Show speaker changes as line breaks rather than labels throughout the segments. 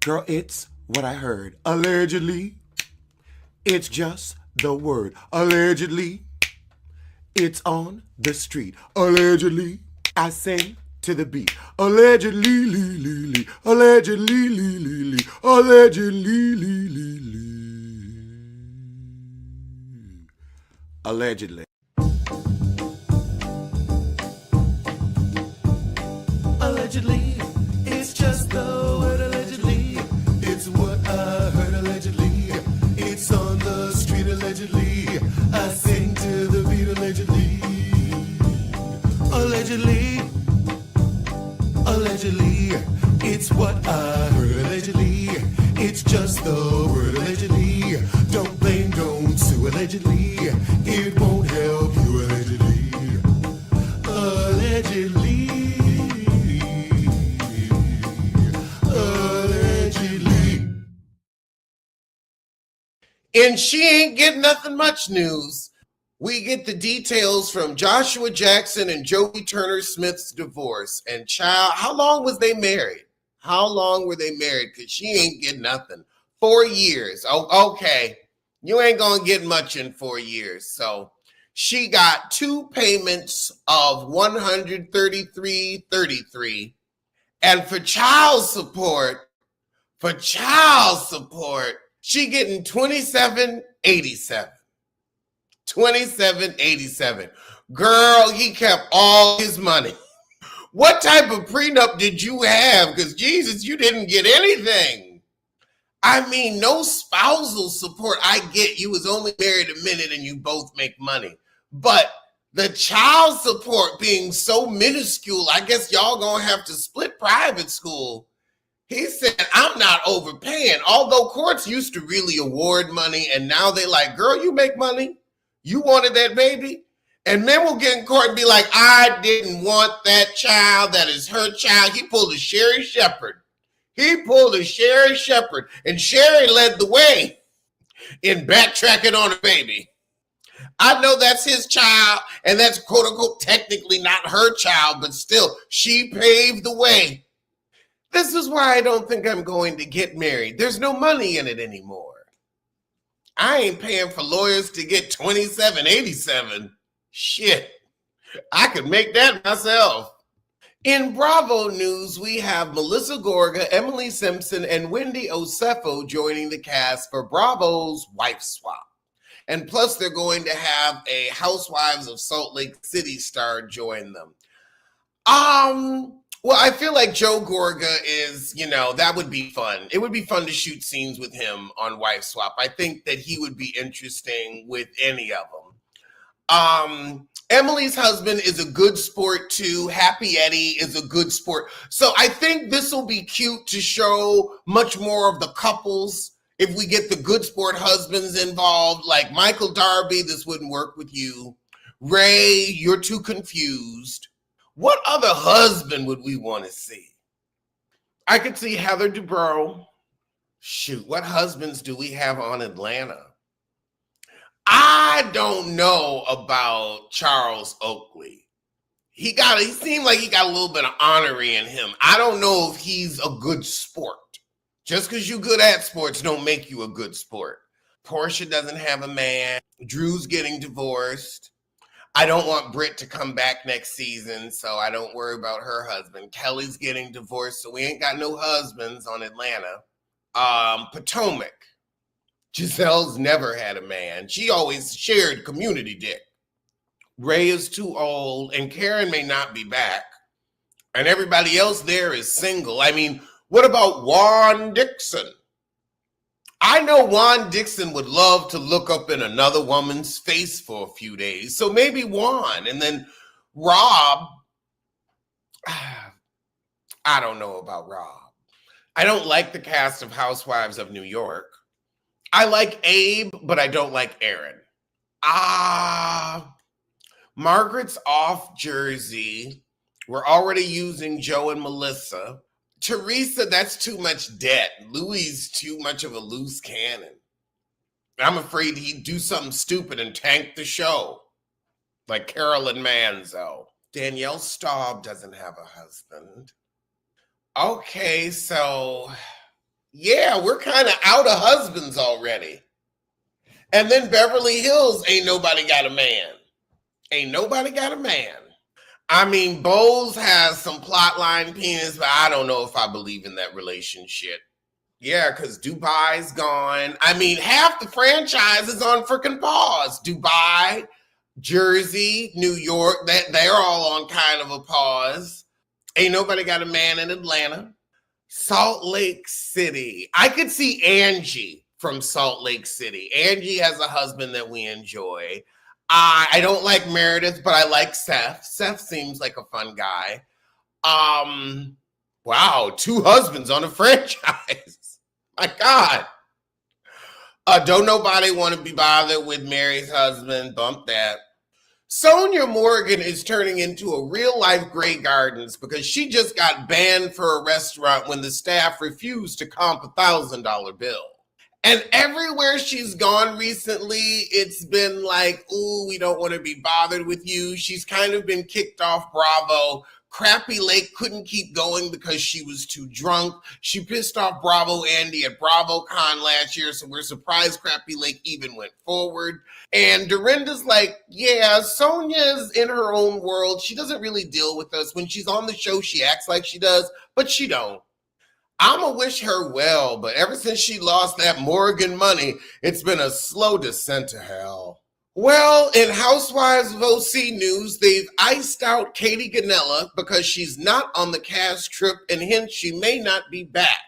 Girl, it's what I heard. Allegedly, it's just the word. Allegedly, it's on the street. Allegedly, I sing to the beat. Allegedly, lee, lee, lee. Allegedly, lee, lee, lee. Allegedly, lee, lee, lee. Allegedly. Allegedly, it's just the word allegedly. It's what I heard allegedly. It's on the street allegedly. I sing to the beat allegedly. Allegedly, allegedly, it's what I heard allegedly. It's just the word allegedly. Don't blame, don't sue allegedly. It won't help you allegedly. Allegedly.
And She Ain't Get Nothing Much news, we get the details from Joshua Jackson and Joey Turner Smith's divorce. And child, how long was they married? How long were they married? Because she ain't get nothing. 4 years. Oh, okay. You ain't going to get much in 4 years. So she got 2 payments of $133.33. And for child support, she getting $27.87. $27.87. Girl, he kept all his money. What type of prenup did you have? Because Jesus, you didn't get anything. I mean, no spousal support. I get you was only married a minute and you both make money. But the child support being so minuscule, I guess y'all gonna have to split private school. He said, I'm not overpaying. Although courts used to really award money, and now they like, girl, you make money. You wanted that baby? And men will get in court and be like, I didn't want that child. That is her child. He pulled a Sherry Shepherd. And Sherry led the way in backtracking on a baby. I know that's his child, and that's quote unquote technically not her child, but still, she paved the way. This is why I don't think I'm going to get married. There's no money in it anymore. I ain't paying for lawyers to get $27.87. Shit, I could make that myself. In Bravo news, we have Melissa Gorga, Emily Simpson, and Wendy Osefo joining the cast for Bravo's Wife Swap. And plus, they're going to have a Housewives of Salt Lake City star join them. Well, I feel like Joe Gorga is, that would be fun. It would be fun to shoot scenes with him on Wife Swap. I think that he would be interesting with any of them. Emily's husband is a good sport too. Happy Eddie is a good sport. So I think this will be cute to show much more of the couples. If we get the good sport husbands involved, like Michael Darby, this wouldn't work with you. Ray, you're too confused. What other husband would we want to see? I could see Heather Dubrow. Shoot, what husbands do we have on Atlanta? I don't know about Charles Oakley. He seemed like he got a little bit of honorary in him. I don't know if he's a good sport. Just because you're good at sports don't make you a good sport. Portia doesn't have a man. Drew's getting divorced. I don't want Britt to come back next season, so I don't worry about her husband. Kelly's getting divorced, so we ain't got no husbands on Atlanta. Potomac. Giselle's never had a man. She always shared community dick. Ray is too old, and Karen may not be back. And everybody else there is single. I mean, what about Juan Dixon? I know Juan Dixon would love to look up in another woman's face for a few days. So maybe Juan. And then Rob. I don't know about Rob. I don't like the cast of Housewives of New York. I like Abe, but I don't like Aaron. Margaret's off Jersey. We're already using Joe and Melissa. Terresa, that's too much debt. Louis too much of a loose cannon. I'm afraid he'd do something stupid and tank the show. Like Carolyn Manzo. Danielle Staub doesn't have a husband. Okay, so Yeah, we're kind of out of husbands already. And then Beverly Hills, ain't nobody got a man. Ain't nobody got a man. I mean, Bowles has some plotline penis, but I don't know if I believe in that relationship. Yeah, because Dubai's gone. I mean, half the franchise is on freaking pause. Dubai, Jersey, New York, they're all on kind of a pause. Ain't nobody got a man in Atlanta. Salt Lake City. I could see Angie from Salt Lake City. Angie has a husband that we enjoy. I don't like Meredith, but I like Seth. Seth seems like a fun guy. Wow, 2 husbands on a franchise. My God. Don't nobody want to be bothered with Mary's husband. Bump that. Sonia Morgan is turning into a real-life Grey Gardens because she just got banned for a restaurant when the staff refused to comp a $1,000 bill. And everywhere she's gone recently, it's been like, ooh, we don't want to be bothered with you. She's kind of been kicked off Bravo. Crappy Lake couldn't keep going because she was too drunk. She pissed off Bravo Andy at BravoCon last year, so we're surprised Crappy Lake even went forward. And Dorinda's like, yeah, Sonia's in her own world. She doesn't really deal with us. When she's on the show, she acts like she does, but she don't. I'ma wish her well, but ever since she lost that Morgan money, it's been a slow descent to hell. Well, in Housewives of OC news, they've iced out Katie Ganella because she's not on the cast trip, and hence she may not be back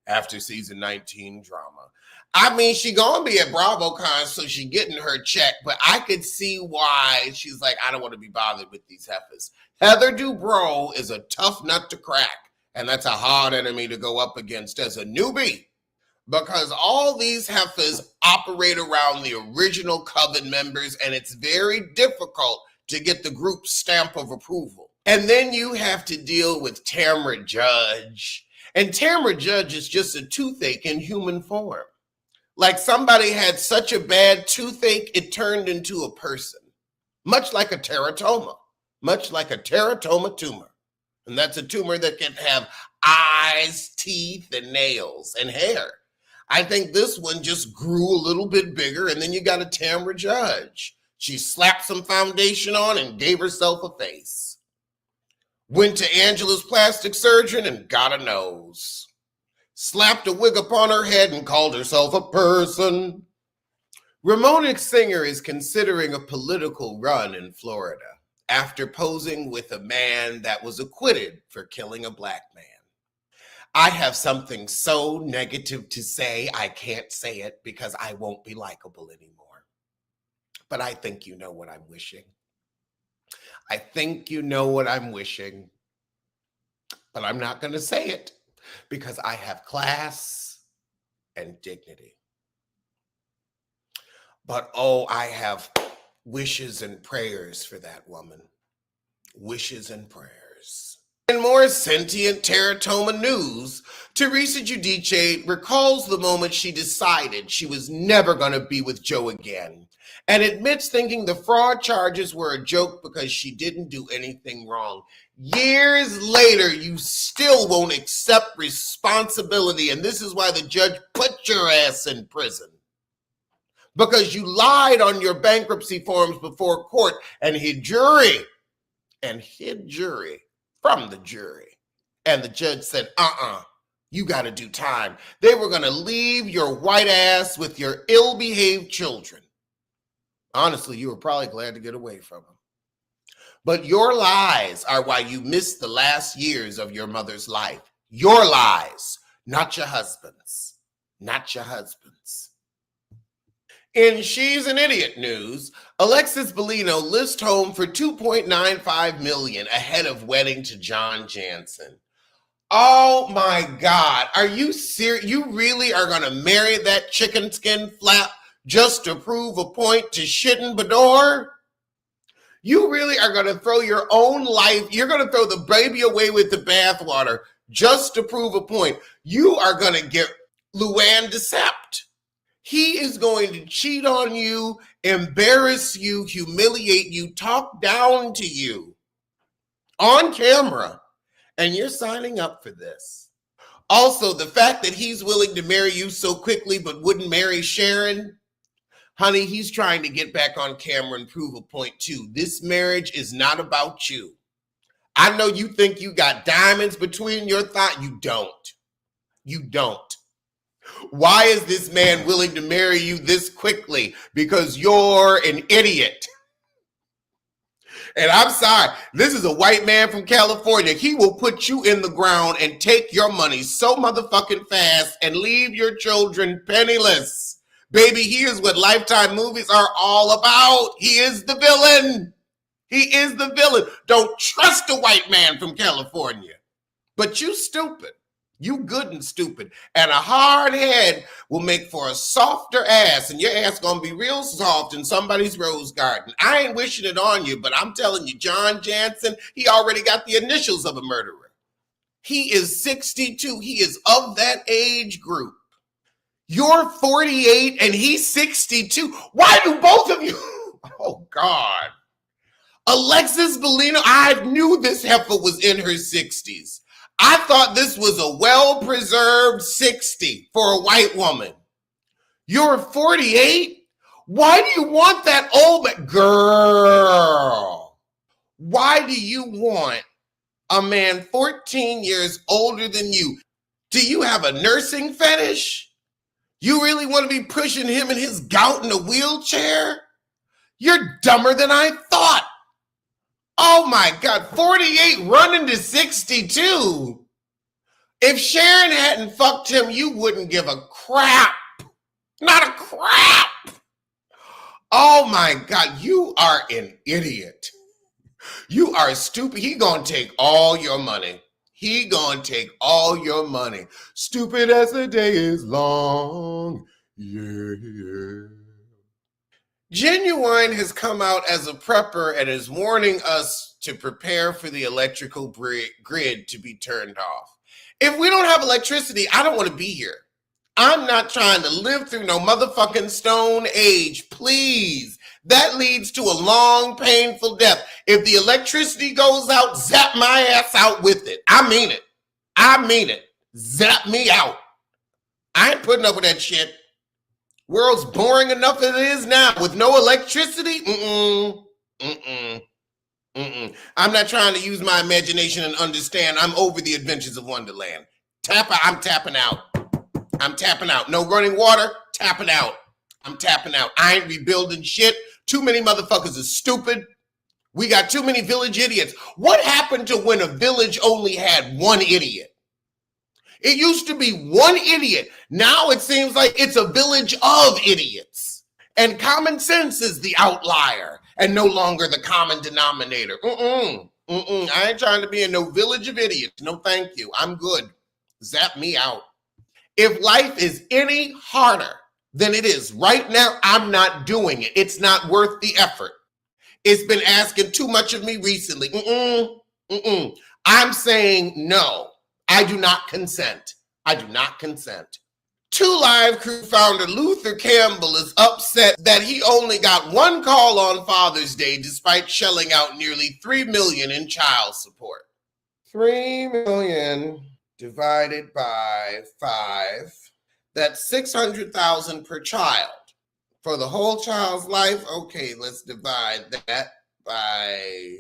after season 19 drama. I mean, she gonna be at BravoCon, so she getting her check, but I could see why she's like, I don't want to be bothered with these heifers. Heather Dubrow is a tough nut to crack. And that's a hard enemy to go up against as a newbie, because all these heifers operate around the original Coven members, and it's very difficult to get the group's stamp of approval. And then you have to deal with Terresa Judich. And Terresa Judich is just a toothache in human form. Like somebody had such a bad toothache, it turned into a person. Much like a teratoma. Much like a teratoma tumor. And that's a tumor that can have eyes, teeth, and nails, and hair. I think this one just grew a little bit bigger, and then you got a Terresa Judich. She slapped some foundation on and gave herself a face. Went to Angela's plastic surgeon and got a nose. Slapped a wig upon her head and called herself a person. Ramona Singer is considering a political run in Florida after posing with a man that was acquitted for killing a black man. I have something so negative to say, I can't say it because I won't be likable anymore. But I think you know what I'm wishing. I think you know what I'm wishing. But I'm not going to say it because I have class and dignity. But oh, I have wishes and prayers for that woman. Wishes and prayers. In more sentient teratoma news, Terresa Judich recalls the moment she decided she was never going to be with Joe again, and admits thinking the fraud charges were a joke because she didn't do anything wrong. Years later, you still won't accept responsibility, and this is why the judge put your ass in prison. Because you lied on your bankruptcy forms before court and hid jury from the jury. And the judge said, you got to do time. They were going to leave your white ass with your ill-behaved children. Honestly, you were probably glad to get away from them. But your lies are why you missed the last years of your mother's life. Your lies, not your husband's. Not your husband's. In She's an Idiot news, Alexis Bolino lists home for $2.95 million ahead of wedding to John Jansen. Oh my God, are you serious? You really are going to marry that chicken skin flap just to prove a point to Shitten Bador? You really are going to throw your own life, you're going to throw the baby away with the bathwater just to prove a point. You are going to get Luann Decept. He is going to cheat on you, embarrass you, humiliate you, talk down to you on camera, and you're signing up for this. Also, the fact that he's willing to marry you so quickly but wouldn't marry Sharon, honey, he's trying to get back on camera and prove a point too. This marriage is not about you. I know you think you got diamonds between your thighs. You don't. You don't. Why is this man willing to marry you this quickly? Because you're an idiot. And I'm sorry, this is a white man from California. He will put you in the ground and take your money so motherfucking fast and leave your children penniless. Baby, here's what Lifetime movies are all about. He is the villain. He is the villain. Don't trust a white man from California. But you stupid. You good and stupid. And a hard head will make for a softer ass, and your ass gonna be real soft in somebody's rose garden. I ain't wishing it on you, but I'm telling you, John Jansen, he already got the initials of a murderer. He is 62. He is of that age group. You're 48 and he's 62. Why do both of you? Oh, God. Alexis Bolino, I knew this heifer was in her 60s. I thought this was a well-preserved 60 for a white woman. You're 48? Why do you want that old man? Girl, why do you want a man 14 years older than you? Do you have a nursing fetish? You really want to be pushing him and his gout in a wheelchair? You're dumber than I thought. Oh my God, 48 running to 62. If Sharon hadn't fucked him, you wouldn't give a crap. Not a crap. Oh my God, you are an idiot. You are stupid. He gonna take all your money. He gonna take all your money. Stupid as the day is long. Yeah. Genuine has come out as a prepper and is warning us to prepare for the electrical grid to be turned off. If we don't have electricity, I don't want to be here. I'm not trying to live through no motherfucking stone age, please. That leads to a long, painful death. If the electricity goes out, zap my ass out with it. I mean it. I mean it. Zap me out. I ain't putting up with that shit. World's boring enough as it is now with no electricity. I'm not trying to use my imagination and understand. I'm over the adventures of Wonderland. I'm tapping out. I'm tapping out. No running water, tapping out. I'm tapping out. I ain't rebuilding shit. Too many motherfuckers are stupid. We got too many village idiots. What happened to when a village only had one idiot? It used to be one idiot. Now it seems like it's a village of idiots. And common sense is the outlier and no longer the common denominator. I ain't trying to be in no village of idiots. No, thank you. I'm good. Zap me out. If life is any harder than it is right now, I'm not doing it. It's not worth the effort. It's been asking too much of me recently. I'm saying no. I do not consent. I do not consent. 2 Live Crew founder Luther Campbell is upset that he only got one call on Father's Day despite shelling out nearly $3 million in child support. 3 million divided by 5. That's $600,000 per child. For the whole child's life, okay, let's divide that by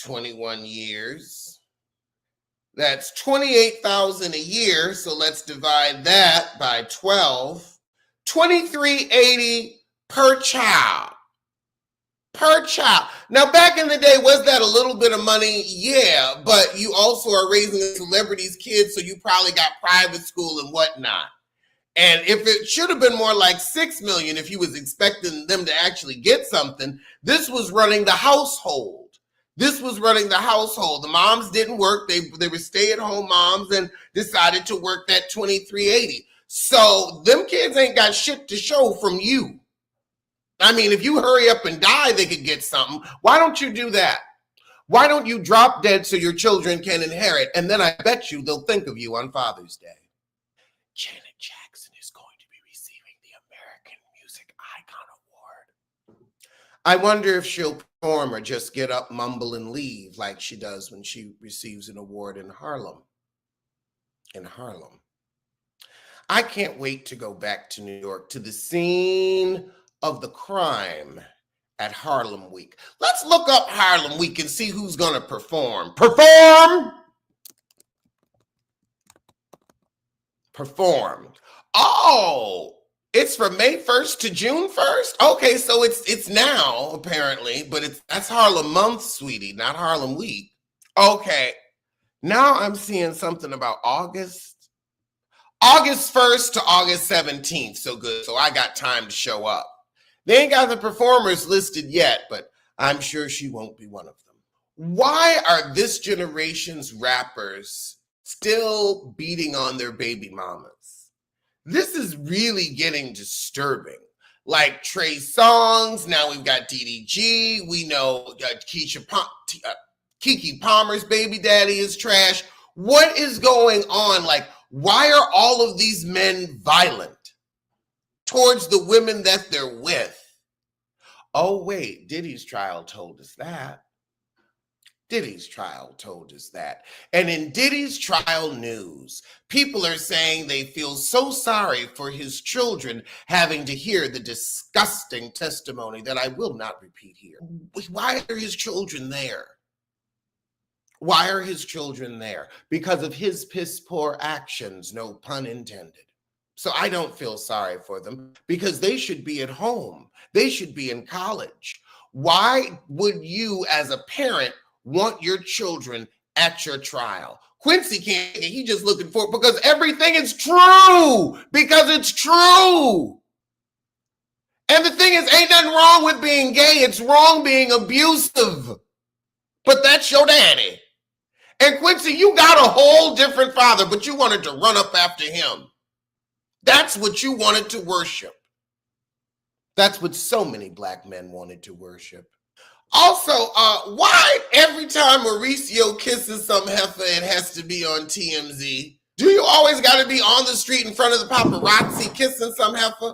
21 years. That's $28,000 a year, so let's divide that by 12. $2,380 per child. Per child. Now, back in the day, was that a little bit of money? Yeah, but you also are raising a celebrity's kids, so you probably got private school and whatnot. And if it should have been more like $6 million, if you was expecting them to actually get something, this was running the household. This was running the household. The moms didn't work. They were stay-at-home moms and decided to work that $2,380. So them kids ain't got shit to show from you. I mean, if you hurry up and die, they could get something. Why don't you do that? Why don't you drop dead so your children can inherit? And then I bet you they'll think of you on Father's Day. Janet Jackson is going to be receiving the American Music Icon Award. I wonder if she'll perform or just get up, mumble, and leave like she does when she receives an award in Harlem. in Harlem. I can't wait to go back to New York, to the scene of the crime at Harlem Week. Let's look up Harlem Week and see who's going to perform. Perform! Perform. Oh, it's from May 1st to June 1st? Okay, so it's now, apparently, but that's Harlem Month, sweetie, not Harlem Week. Okay, now I'm seeing something about August 1st to August 17th. So good. So I got time to show up. They ain't got the performers listed yet, but I'm sure she won't be one of them. Why are this generation's rappers still beating on their baby mamas? This is really getting disturbing. Like Trey Songz, now we've got DDG. We know Keke Palmer's baby daddy is trash. What is going on? Like, why are all of these men violent towards the women that they're with? Oh, wait, Diddy's trial told us that. Diddy's trial told us that. And in Diddy's trial news, people are saying they feel so sorry for his children having to hear the disgusting testimony that I will not repeat here. Why are his children there? Why are his children there? Because of his piss poor actions, no pun intended. So I don't feel sorry for them because they should be at home. They should be in college. Why would you as a parent want your children at your trial? Quincy can't, he just looking for it because everything is true, because it's true. And the thing is, ain't nothing wrong with being gay. It's wrong being abusive. But that's your daddy. And Quincy, you got a whole different father, but you wanted to run up after him. That's what you wanted to worship. That's what so many black men wanted to worship. Also, why every time Mauricio kisses some heifer, it has to be on TMZ? Do you always got to be on the street in front of the paparazzi kissing some heifer?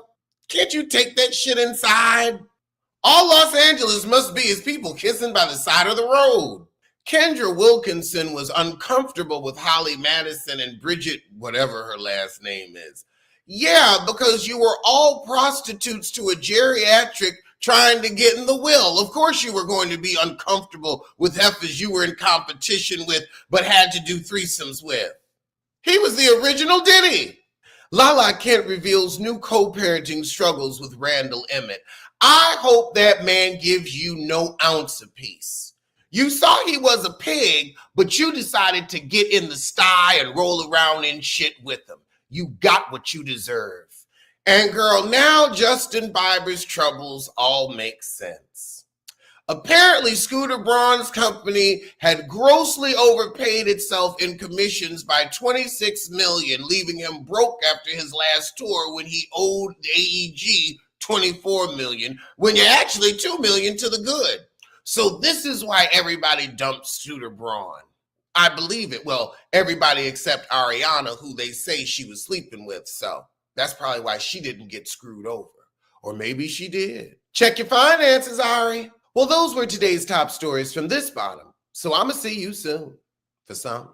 Can't you take that shit inside? All Los Angeles must be is people kissing by the side of the road. Kendra Wilkinson was uncomfortable with Holly Madison and Bridget, whatever her last name is. Yeah, because you were all prostitutes to a geriatric trying to get in the will. Of course you were going to be uncomfortable with heifers you were in competition with, but had to do threesomes with. He was the original Diddy. Lala Kent reveals new co-parenting struggles with Randall Emmett. I hope that man gives you no ounce of peace. You saw he was a pig, but you decided to get in the sty and roll around in shit with him. You got what you deserve. And girl, now Justin Bieber's troubles all make sense. Apparently, Scooter Braun's company had grossly overpaid itself in commissions by $26 million, leaving him broke after his last tour when he owed AEG $24 million, when you're actually $2 million to the good. So this is why everybody dumped Scooter Braun. I believe it. Well, everybody except Ariana, who they say she was sleeping with. So that's probably why she didn't get screwed over. Or maybe she did. Check your finances, Ari. Well, those were today's top stories from this bottom. So I'm going to see you soon for some.